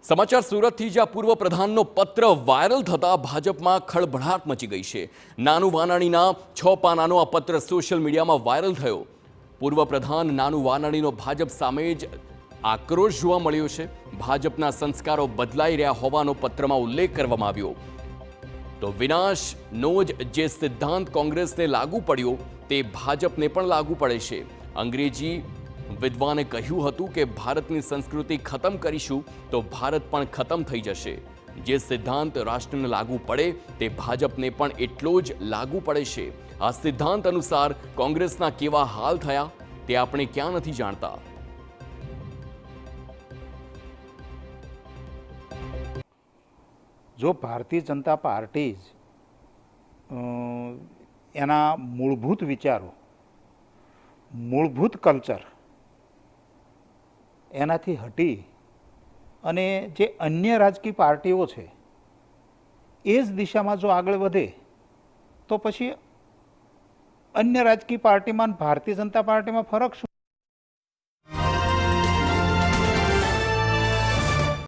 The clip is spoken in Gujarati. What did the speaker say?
સમાચાર સુરતથી જ્યાં પૂર્વ પ્રધાનનો પત્ર વાયરલ થતા ભાજપમાં ખળભળાટ મચી ગઈ છે। નાનુ વાનાણીના 6 પાનાનો આ પત્ર સોશિયલ મીડિયામાં વાયરલ થયો। પૂર્વ પ્રધાન નાનુ વાનાણીનો ભાજપ સામે જ આક્રોશ જોવા મળ્યો છે। ભાજપના સંસ્કારો બદલાઈ રહ્યા હોવાનો પત્રમાં ઉલ્લેખ કરવામાં આવ્યો। તો વિનાશનો જ જે સિદ્ધાંત કોંગ્રેસને લાગુ પડ્યો તે ભાજપને પણ લાગુ પડે છે। અંગ્રેજી વિદ્વાને કહ્યું હતું કે ભારતની સંસ્કૃતિ ખતમ કરીશું તો ભારત પણ ખતમ થઈ જશે। જે સિદ્ધાંત રાષ્ટ્રને લાગુ પડે તે ભાજપને પણ એટલો જ લાગુ પડે છે। આ સિદ્ધાંત અનુસાર કોંગ્રેસના કેવા હાલ થયા તે આપણે ક્યાં નથી જાણતા। જો ભારતીય જનતા પાર્ટી જ એના મૂળભૂત વિચારો, મૂળભૂત કલ્ચર એનાથી હટી અને જે અન્ય રાજકીય પાર્ટીઓ છે એ જ દિશામાં જો આગળ વધે તો પછી અન્ય રાજકીય પાર્ટીમાં ભારતીય જનતા પાર્ટીમાં ફરક શું?